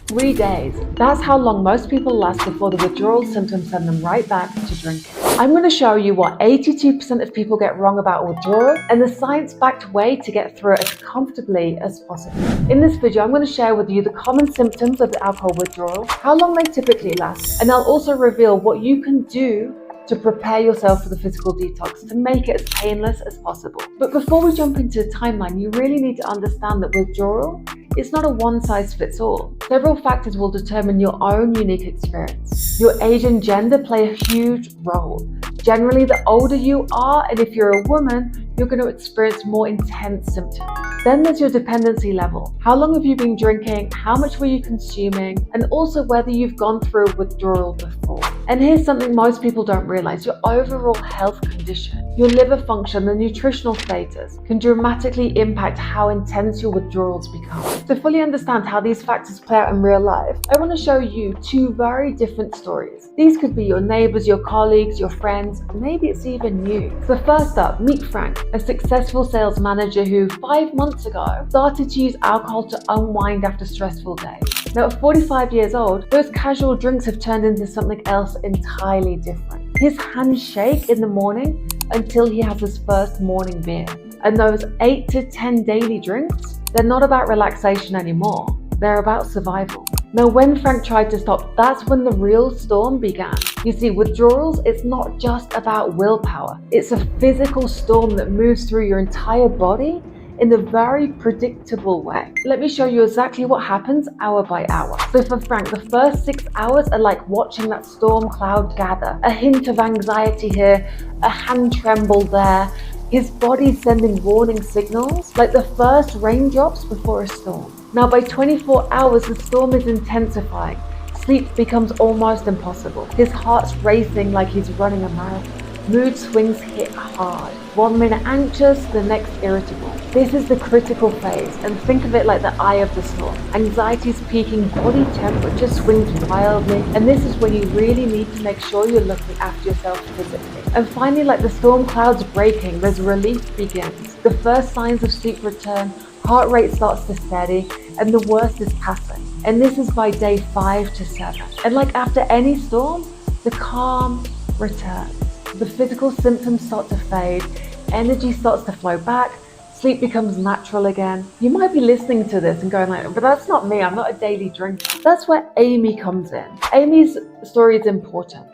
3 days. That's how long most people last before the withdrawal symptoms send them right back to drinking. I'm going to show you what 82% of people get wrong about withdrawal and the science-backed way to get through it as comfortably as possible. In this video, I'm going to share with you the common symptoms of the alcohol withdrawal, how long they typically last, and I'll also reveal what you can do to prepare yourself for the physical detox to make it as painless as possible. But before we jump into the timeline, you really need to understand that withdrawal is not a one-size-fits-all. Several factors will determine your own unique experience. Your age and gender play a huge role. Generally, the older you are, and if you're a woman, you're going to experience more intense symptoms. Then there's your dependency level. How long have you been drinking? How much were you consuming? And also whether you've gone through withdrawal before. And here's something most people don't realize: your overall health condition, your liver function, the nutritional status can dramatically impact how intense your withdrawals become. To fully understand how these factors play out in real life, I want to show you two very different stories. These could be your neighbors, your colleagues, your friends, maybe it's even you. So first up, meet Frank, a successful sales manager who 5 months ago started to use alcohol to unwind after stressful days. Now at 45 years old, those casual drinks have turned into something else entirely different. His hands shake in the morning until he has his first morning beer. And those 8 to 10 daily drinks, they're not about relaxation anymore. They're about survival. Now, when Frank tried to stop, that's when the real storm began. You see, withdrawals, it's not just about willpower. It's a physical storm that moves through your entire body in a very predictable way. Let me show you exactly what happens hour by hour. So for Frank, the first 6 hours are like watching that storm cloud gather. A hint of anxiety here, a hand tremble there. His body's sending warning signals, like the first raindrops before a storm. Now by 24 hours, the storm is intensifying. Sleep becomes almost impossible. His heart's racing like he's running a marathon. Mood swings hit hard. 1 minute anxious, the next irritable. This is the critical phase, and think of it like the eye of the storm. Anxiety's peaking, body temperature swings wildly, and this is when you really need to make sure you're looking after yourself physically. And finally, like the storm clouds breaking, there's relief begins. The first signs of sleep return, heart rate starts to steady, and the worst is passing. And this is by day 5 to 7. And like after any storm, the calm returns. The physical symptoms start to fade, energy starts to flow back, sleep becomes natural again. You might be listening to this and going like, but that's not me, I'm not a daily drinker. That's where Amy comes in. Amy's story is important.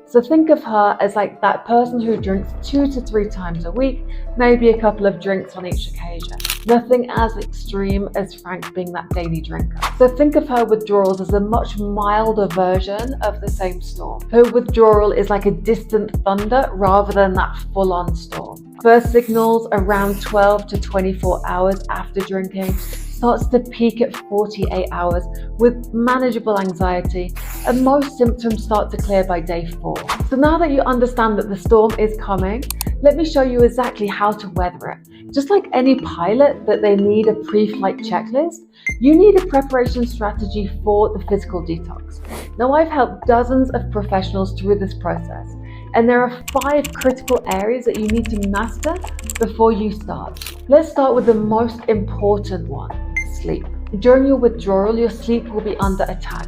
So think of her as like that person who drinks 2 to 3 times a week, maybe a couple of drinks on each occasion. Nothing as extreme as Frank being that daily drinker. So think of her withdrawals as a much milder version of the same storm. Her withdrawal is like a distant thunder rather than that full-on storm. First signals around 12 to 24 hours after drinking, starts to peak at 48 hours with manageable anxiety, and most symptoms start to clear by day 4. So now that you understand that the storm is coming, let me show you exactly how to weather it. Just like any pilot that they need a pre-flight checklist, you need a preparation strategy for the physical detox. Now, I've helped dozens of professionals through this process, and there are 5 critical areas that you need to master before you start. Let's start with the most important one: sleep. During your withdrawal, your sleep will be under attack,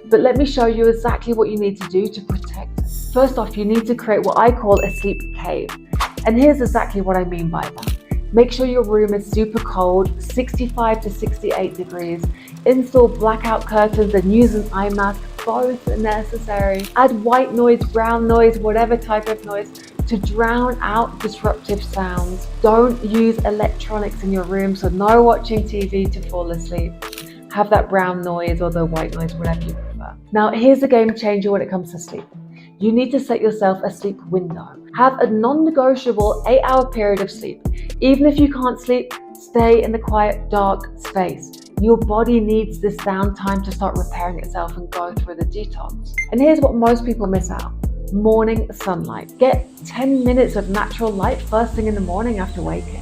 but let me show you exactly what you need to do to protect it. First off, you need to create what I call a sleep cave, and here's exactly what I mean by that. Make sure your room is super cold, 65 to 68 degrees. Install blackout curtains and use an eye mask, both are necessary. Add white noise, brown noise, whatever type of noise to drown out disruptive sounds. Don't use electronics in your room, so no watching TV to fall asleep. Have that brown noise or the white noise, whatever you prefer. Now, here's a game changer when it comes to sleep. You need to set yourself a sleep window. Have a non-negotiable 8-hour period of sleep. Even if you can't sleep, stay in the quiet, dark space. Your body needs this downtime to start repairing itself and go through the detox. And here's what most people miss out: morning sunlight. Get 10 minutes of natural light first thing in the morning after waking.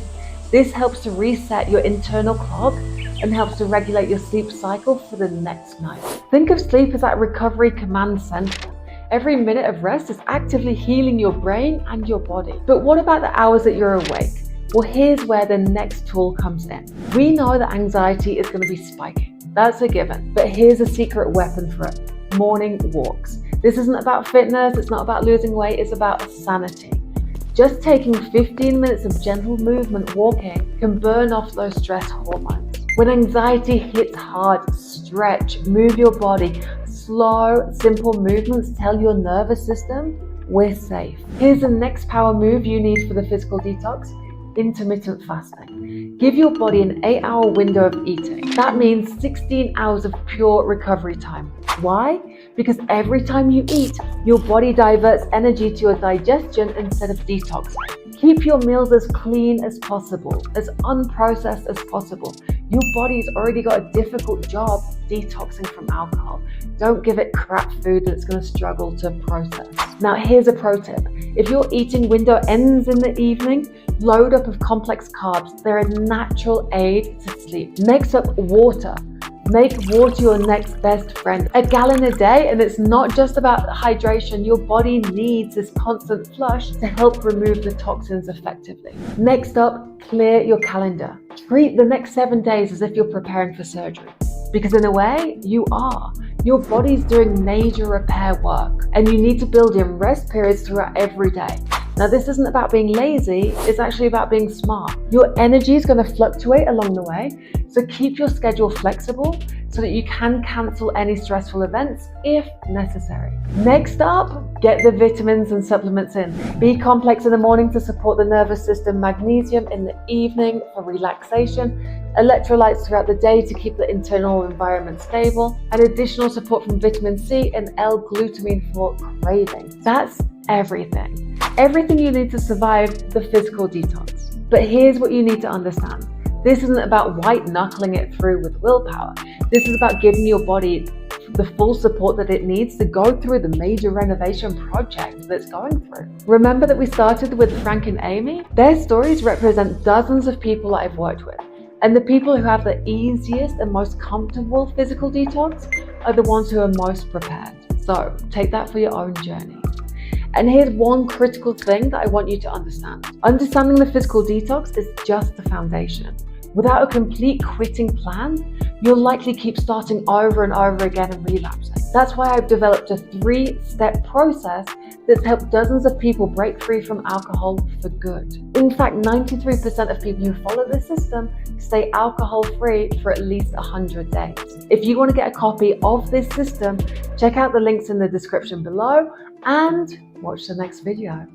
This helps to reset your internal clock and helps to regulate your sleep cycle for the next night. Think of sleep as that recovery command center. Every minute of rest is actively healing your brain and your body. But what about the hours that you're awake? Well, here's where the next tool comes in. We know that anxiety is going to be spiking. That's a given. But here's a secret weapon for it: morning walks. This isn't about fitness, it's not about losing weight, it's about sanity. Just taking 15 minutes of gentle movement walking can burn off those stress hormones. When anxiety hits hard, stretch, move your body. Slow, simple movements tell your nervous system we're safe. Here's the next power move you need for the physical detox: intermittent fasting. Give your body an 8-hour window of eating. That means 16 hours of pure recovery time. Why? Because every time you eat, your body diverts energy to your digestion instead of detoxing. Keep your meals as clean as possible, as unprocessed as possible. Your body's already got a difficult job detoxing from alcohol. Don't give it crap food that's going to struggle to process. Now, here's a pro tip. If your eating window ends in the evening, load up of complex carbs. They're a natural aid to sleep. Next up, water. Make water your next best friend. A gallon a day, and it's not just about hydration. Your body needs this constant flush to help remove the toxins effectively. Next up, clear your calendar. Treat the next 7 days as if you're preparing for surgery, because in a way, you are. Your body's doing major repair work, and you need to build in rest periods throughout every day. Now, this isn't about being lazy, it's actually about being smart. Your energy is going to fluctuate along the way, so keep your schedule flexible so that you can cancel any stressful events if necessary. Next up, get the vitamins and supplements in. B complex in the morning to support the nervous system, magnesium in the evening for relaxation, electrolytes throughout the day to keep the internal environment stable, and additional support from vitamin C and L-glutamine for cravings. That's everything. Everything you need to survive the physical detox. But here's what you need to understand. This isn't about white knuckling it through with willpower. This is about giving your body the full support that it needs to go through the major renovation project that's going through. Remember that we started with Frank and Amy? Their stories represent dozens of people I've worked with. And the people who have the easiest and most comfortable physical detox are the ones who are most prepared. So take that for your own journey. And here's one critical thing that I want you to understand. Understanding the physical detox is just the foundation. Without a complete quitting plan, you'll likely keep starting over and over again and relapsing. That's why I've developed a 3-step process that's helped dozens of people break free from alcohol for good. In fact, 93% of people who follow this system stay alcohol-free for at least 100 days. If you want to get a copy of this system, check out the links in the description below and watch the next video.